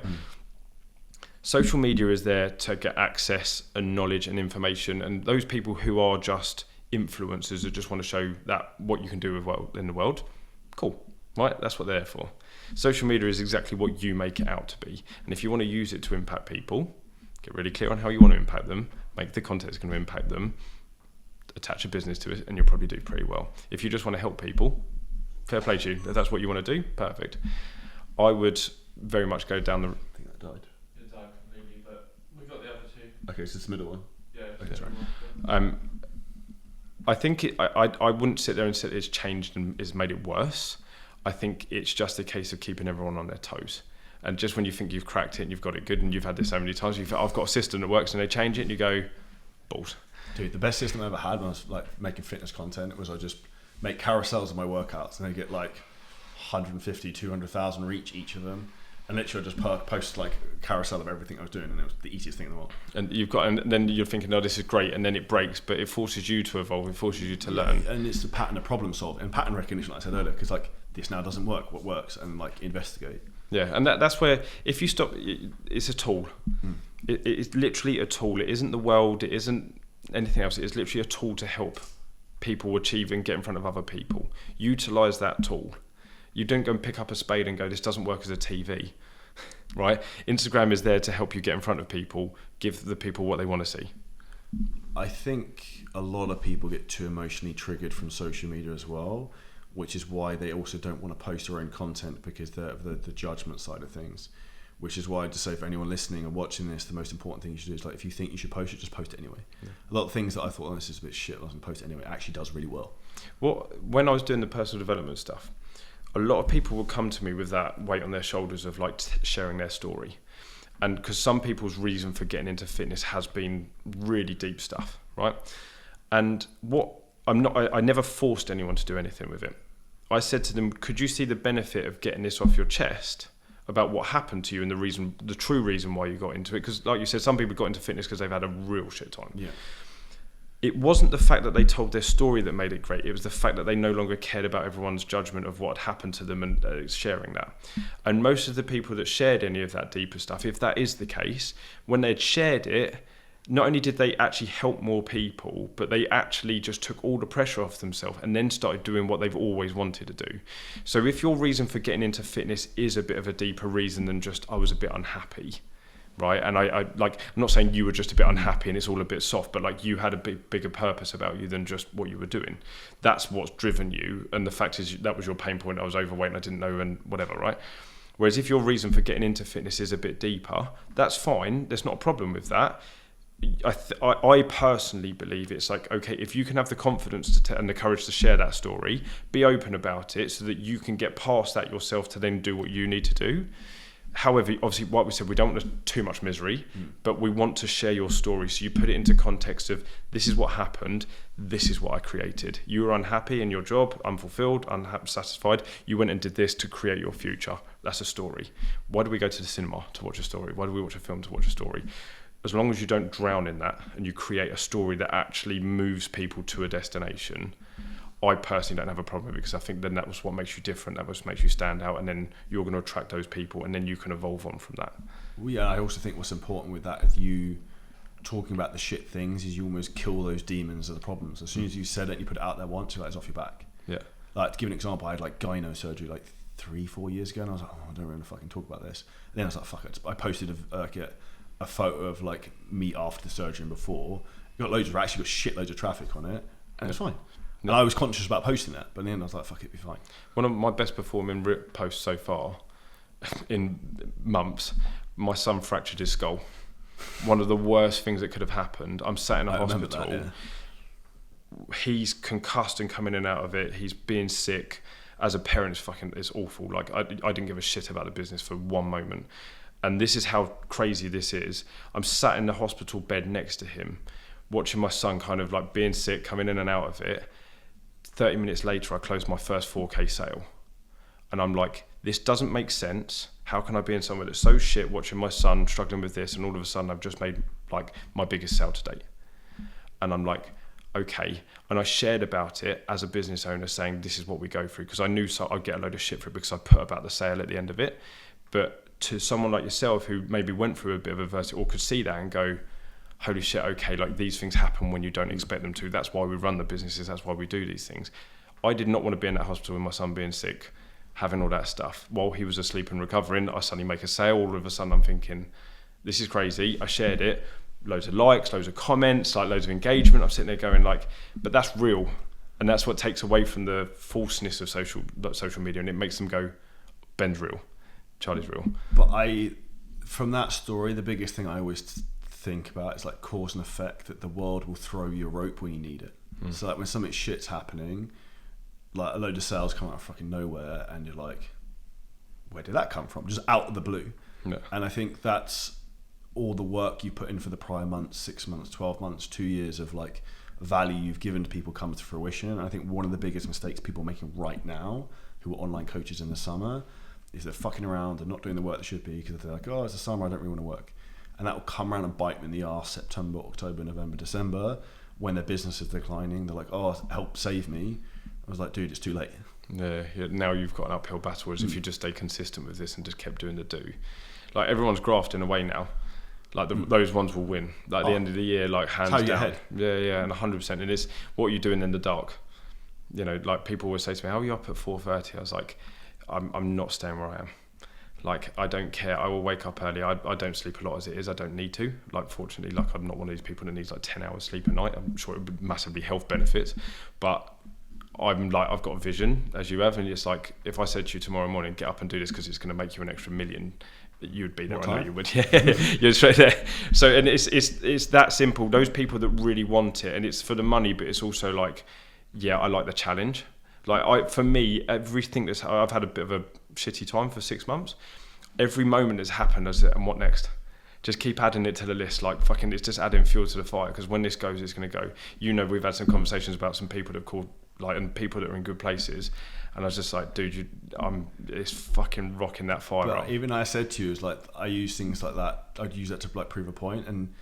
Social media is there to get access and knowledge and information. And those people who are just influencers that just want to show that what you can do in the world, cool, right? That's what they're there for. Social media is exactly what you make it out to be. And if you want to use it to impact people, get really clear on how you want to impact them, make the content that's going to impact them, attach a business to it, and you'll probably do pretty well. If you just want to help people, fair play to you. If that's what you want to do, perfect. I would very much go down the... I think that died. It died completely, but we've got the other two. Okay, so it's the middle one. Yeah. Okay, sorry. I think I wouldn't sit there and say it's changed and it's made it worse. I think it's just a case of keeping everyone on their toes. And just when you think you've cracked it and you've got it good and you've had this so many times, you think, I've got a system that works, and they change it and you go, balls. Dude, the best system I ever had when I was like making fitness content was I just make carousels of my workouts, and they get like 150, 200,000 reach each of them. And literally I just post like a carousel of everything I was doing, and it was the easiest thing in the world. And then you're thinking, oh, this is great, and then it breaks, but it forces you to evolve, it forces you to learn. And it's the pattern of problem solving and pattern recognition, like I said earlier, because like this now doesn't work, what works, and like investigate. Yeah, and that's where, if you stop, it's a tool. It's literally a tool. It isn't the world, it isn't anything else. It is literally a tool to help people achieve and get in front of other people. Utilise that tool. You don't go and pick up a spade and go, this doesn't work as a TV, right? Instagram is there to help you get in front of people, give the people what they want to see. I think a lot of people get too emotionally triggered from social media as well, which is why they also don't want to post their own content because they're the judgment side of things. Which is why I'd just say for anyone listening and watching this, the most important thing you should do is, like, if you think you should post it, just post it anyway. Yeah. A lot of things that I thought, oh, this is a bit shit, I wasn't post it anyway, it actually does really well. Well, when I was doing the personal development stuff, a lot of people would come to me with that weight on their shoulders of like sharing their story. And because some people's reason for getting into fitness has been really deep stuff, right? And I never forced anyone to do anything with it. I said to them, could you see the benefit of getting this off your chest about what happened to you and the true reason why you got into it? Because like you said, some people got into fitness because they've had a real shit time. Yeah. It wasn't the fact that they told their story that made it great. It was the fact that they no longer cared about everyone's judgment of what had happened to them and sharing that. And most of the people that shared any of that deeper stuff, if that is the case, when they'd shared it, not only did they actually help more people, but they actually just took all the pressure off themselves and then started doing what they've always wanted to do. So if your reason for getting into fitness is a bit of a deeper reason than just, I was a bit unhappy, right? And I like, I'm not saying you were just a bit unhappy and it's all a bit soft, but like you had a bigger purpose about you than just what you were doing. That's what's driven you. And the fact is that was your pain point. I was overweight and I didn't know and whatever, right? Whereas if your reason for getting into fitness is a bit deeper, that's fine. There's not a problem with that. I personally believe it's like, okay, if you can have the confidence and the courage to share that story, be open about it so that you can get past that yourself to then do what you need to do. However, obviously, what we said, we don't want too much misery, but we want to share your story. So you put it into context of, this is what happened, this is what I created. You were unhappy in your job, unfulfilled, unsatisfied. You went and did this to create your future. That's a story. Why do we go to the cinema to watch a story? Why do we watch a film to watch a story? As long as you don't drown in that and you create a story that actually moves people to a destination, I personally don't have a problem with it, because I think then that was what makes you different, that was what makes you stand out, and then you're going to attract those people and then you can evolve on from that. Well, yeah, I also think what's important with that, if you talking about the shit things, is you almost kill those demons of the problems. As soon as you said it and you put it out there once, you're like, it's off your back. Yeah. Like, to give an example, I had like gyno surgery like 3-4 years ago, and I was like, I don't really fucking talk about this. And then I was like, fuck it. I posted a photo of like me after the surgery and before. Actually got shitloads of traffic on it, and it's fine. And I was conscious about posting that, but in the end I was like, fuck it, be fine. One of my best performing posts so far in months, my son fractured his skull. One of the worst things that could have happened. I'm sat in a hospital. That, He's concussed and coming in and out of it. He's being sick. As a parent, it's awful. Like I didn't give a shit about the business for one moment. And this is how crazy this is. I'm sat in the hospital bed next to him, watching my son kind of like being sick, coming in and out of it. 30 minutes later, I closed my first 4K sale. And I'm like, this doesn't make sense. How can I be in somewhere that's so shit, watching my son struggling with this, and all of a sudden I've just made like my biggest sale to date. And I'm like, okay. And I shared about it as a business owner, saying this is what we go through, because I knew I'd get a load of shit for it because I put about the sale at the end of it. But to someone like yourself who maybe went through a bit of adversity or could see that and go, holy shit, okay, like these things happen when you don't expect them to. That's why we run the businesses. That's why we do these things. I did not want to be in that hospital with my son being sick, having all that stuff. While he was asleep and recovering, I suddenly make a sale. All of a sudden I'm thinking, this is crazy. I shared it. Loads of likes, loads of comments, like loads of engagement. I'm sitting there going like, but that's real. And that's what takes away from the falseness of social media, and it makes them go, Ben's real, Charlie's real. But from that story, the biggest thing I always think about is like cause and effect, that the world will throw you a rope when you need it. So like when something shit's happening, like a load of sales come out of fucking nowhere and you're like, where did that come from? Just out of the blue. No. And I think that's all the work you put in for the prior months, 6 months, 12 months, 2 years of like value you've given to people comes to fruition. And I think one of the biggest mistakes people are making right now, who are online coaches in the summer, is they're fucking around and not doing the work they should be because they're like, oh, it's the summer, I don't really want to work. And that will come around and bite them in the arse September, October, November, December, when their business is declining. They're like, oh, help save me. I was like, dude, it's too late. Yeah, now you've got an uphill battle, as if you just stay consistent with this and just kept doing the do. Like everyone's grafting away now. Like those ones will win. Like at the end of the year, like hands down. Ahead. Yeah, and 100%. And it's what you're doing in the dark. You know, like people always say to me, "How are you up at 4:30?" I was like, "I'm not staying where I am. Like I don't care. I will wake up early. I don't sleep a lot as it is. I don't need to. Like fortunately, like I'm not one of these people that needs like 10 hours sleep a night. I'm sure it would massively health benefits, but I'm like I've got a vision as you have, and it's like if I said to you tomorrow morning, get up and do this because it's going to make you an extra $1 million. You'd be there. I know you would. Yeah, you're straight there. So, and it's that simple. Those people that really want it, and it's for the money, but it's also like, yeah, I like the challenge. Like for me, everything I've had a bit of a shitty time for 6 months. Every moment that's happened, and what next? Just keep adding it to the list. Like fucking, it's just adding fuel to the fire. Because when this goes, it's going to go. You know, we've had some conversations about some people that have called, like, and people that are in good places. And I was just like, dude, it's fucking rocking that fire up. Even I said to you, is like, I use things like that. I'd use that to like prove a point. And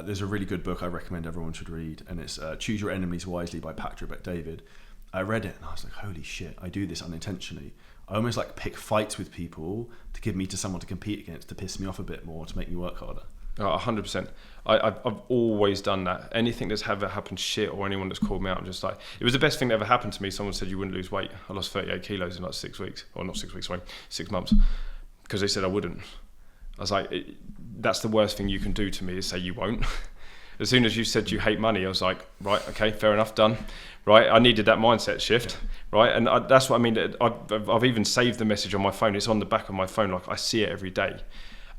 there's a really good book I recommend everyone should read. And it's Choose Your Enemies Wisely by Patrick Bet-David. I read it and I was like, holy shit, I do this unintentionally. I almost like pick fights with people to give me to someone to compete against, to piss me off a bit more, to make me work harder. 100%. I've always done that. Anything that's ever happened shit, or anyone that's called me out, I'm just like, it was the best thing that ever happened to me. Someone said you wouldn't lose weight. I lost 38 kilos in like 6 weeks, or not 6 weeks, sorry, 6 months, because they said I wouldn't. I was like, that's the worst thing you can do to me, is say you won't. As soon as you said you hate money, I was like, right, okay, fair enough, done. Right, I needed that mindset shift, right? And that's what I mean. I've even saved the message on my phone. It's on the back of my phone, like I see it every day.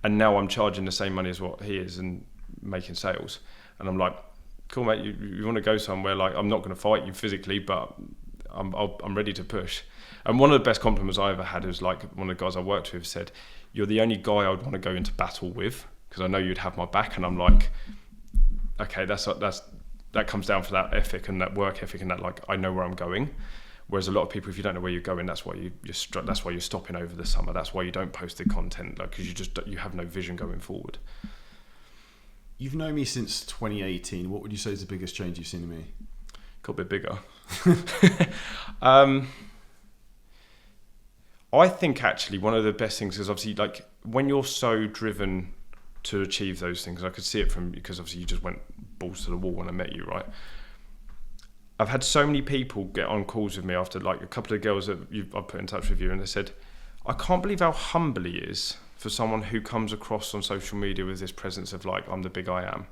And now I'm charging the same money as what he is and making sales. And I'm like, cool, mate, you want to go somewhere? Like, I'm not going to fight you physically, but I'm ready to push. And one of the best compliments I ever had is like one of the guys I worked with said, you're the only guy I would want to go into battle with, because I know you'd have my back. And I'm like, okay, that comes down to that ethic and that work ethic and that, like, I know where I'm going. Whereas a lot of people, if you don't know where you're going, that's why you're stopping over the summer. That's why you don't post the content, like, because you have no vision going forward. You've known me since 2018. What would you say is the biggest change you've seen in me? Got a bit bigger. I think actually one of the best things is obviously, like, when you're so driven to achieve those things, I could see it from, because obviously you just went balls to the wall when I met you, right? I've had so many people get on calls with me after, like, a couple of girls that I've put in touch with you, and they said, I can't believe how humble he is for someone who comes across on social media with this presence of, like, I'm the big I am.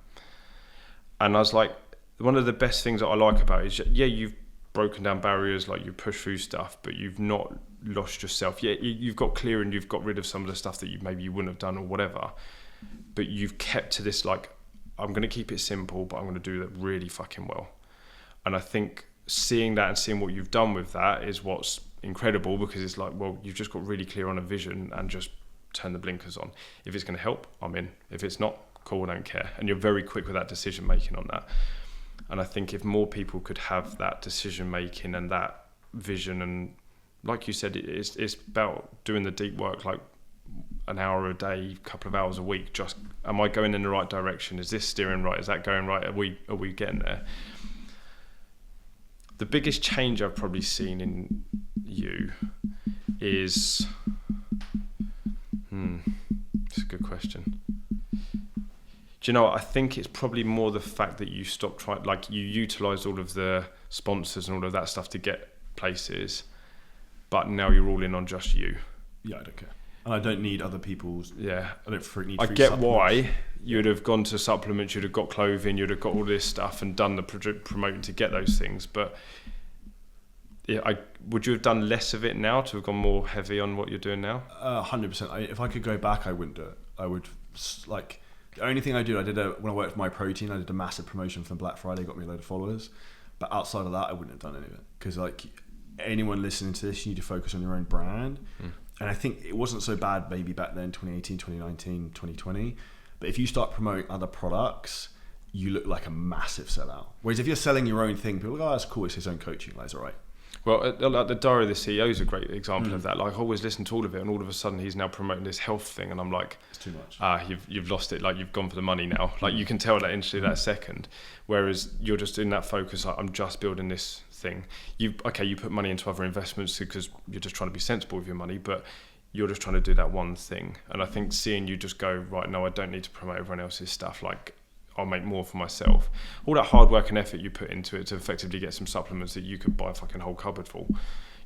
And I was like, one of the best things that I like about it is, yeah, you've broken down barriers, like, you push through stuff, but you've not lost yourself. Yeah, you've got clear and you've got rid of some of the stuff that you wouldn't have done or whatever, but you've kept to this, like, I'm going to keep it simple, but I'm going to do that really fucking well. And I think seeing that and seeing what you've done with that is what's incredible, because it's like, well, you've just got really clear on a vision and just turn the blinkers on. If it's going to help, I'm in. If it's not, cool, I don't care. And you're very quick with that decision making on that. And I think if more people could have that decision making and that vision, and like you said, it's about doing the deep work, like an hour a day, couple of hours a week. Just, am I going in the right direction? Is this steering right? Is that going right? Are we getting there? The biggest change I've probably seen in you is, it's a good question. Do you know what? I think it's probably more the fact that you stopped trying, like, you utilised all of the sponsors and all of that stuff to get places, but now you're all in on just you. Yeah, I don't care. And I don't need other people's. Yeah. I don't need. I get why you'd have gone to supplements, you'd have got clothing, you'd have got all this stuff and done the promoting to get those things. But yeah, would you have done less of it now to have gone more heavy on what you're doing now? 100%. If I could go back, I wouldn't do it. I would, like, the only thing I did when I worked for My Protein, I did a massive promotion for Black Friday, got me a load of followers. But outside of that, I wouldn't have done any of it, because, like, anyone listening to this, you need to focus on your own brand. And I think it wasn't so bad maybe back then, 2018, 2019, 2020. But if you start promoting other products, you look like a massive sellout. Whereas if you're selling your own thing, people are like, oh, that's cool, it's his own coaching, like, it's all right. Well, like the Diary of the CEO is a great example of that. Like, I always listen to all of it, and all of a sudden he's now promoting this health thing, and I'm like, it's too much. You've lost it. Like, you've gone for the money now. Like, you can tell that instantly that second. Whereas you're just in that focus, like, I'm just building this thing. You put money into other investments because you're just trying to be sensible with your money, but you're just trying to do that one thing. And I think seeing you just go, right, no, I don't need to promote everyone else's stuff. Like, I'll make more for myself. All that hard work and effort you put into it to effectively get some supplements that you could buy a fucking whole cupboard full.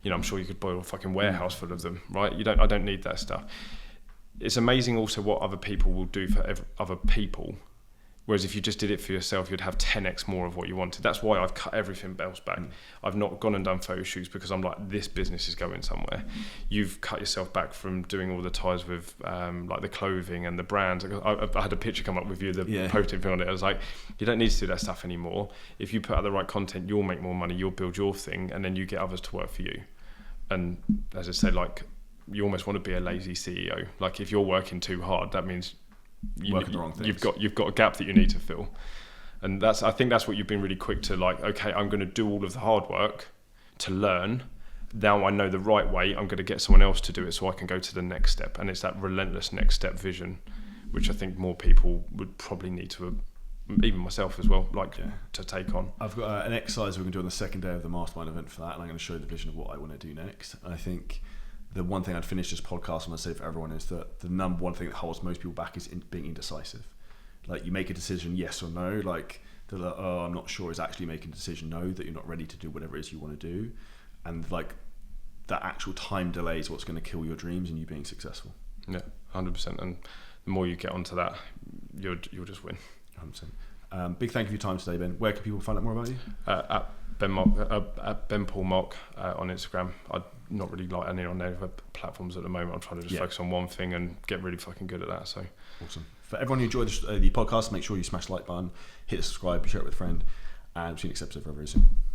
You know, I'm sure you could buy a fucking warehouse full of them, right? I don't need that stuff. It's amazing also what other people will do for other people. Whereas if you just did it for yourself, you'd have 10x more of what you wanted. That's why I've cut everything else back. I've not gone and done photo shoots because I'm like, this business is going somewhere. You've cut yourself back from doing all the ties with like the clothing and the brands. I had a picture come up with you, posting thing on it. I was like, you don't need to do that stuff anymore. If you put out the right content, you'll make more money, you'll build your thing, and then you get others to work for you. And as I say, like, you almost want to be a lazy CEO. Like, if you're working too hard, that means working the wrong things. You've got a gap that you need to fill. And I think that's what you've been really quick to, like, okay, I'm going to do all of the hard work to learn. Now I know the right way. I'm going to get someone else to do it so I can go to the next step. And it's that relentless next step vision, which I think more people would probably need to, even myself as well, to take on. I've got an exercise we're going to do on the second day of the mastermind event for that, and I'm going to show you the vision of what I want to do next. And I think the one thing I'd finish this podcast on, I'd say for everyone, is that the number one thing that holds most people back is being indecisive. Like, you make a decision, yes or no. Like, they're like, oh, I'm not sure, is actually making a decision no, that you're not ready to do whatever it is you want to do. And, like, that actual time delay is what's going to kill your dreams and you being successful. Yeah, 100%. And the more you get onto that, you'll just win. 100%. Big thank you for your time today, Ben. Where can people find out more about you? At Ben Paul Mark on Instagram. I'm not really like any on their platforms at the moment. I'm trying to just focus on one thing and get really fucking good at that. So awesome. For everyone who enjoyed the podcast, make sure you smash the like button, hit the subscribe, share it with a friend, and we'll see you next episode very soon.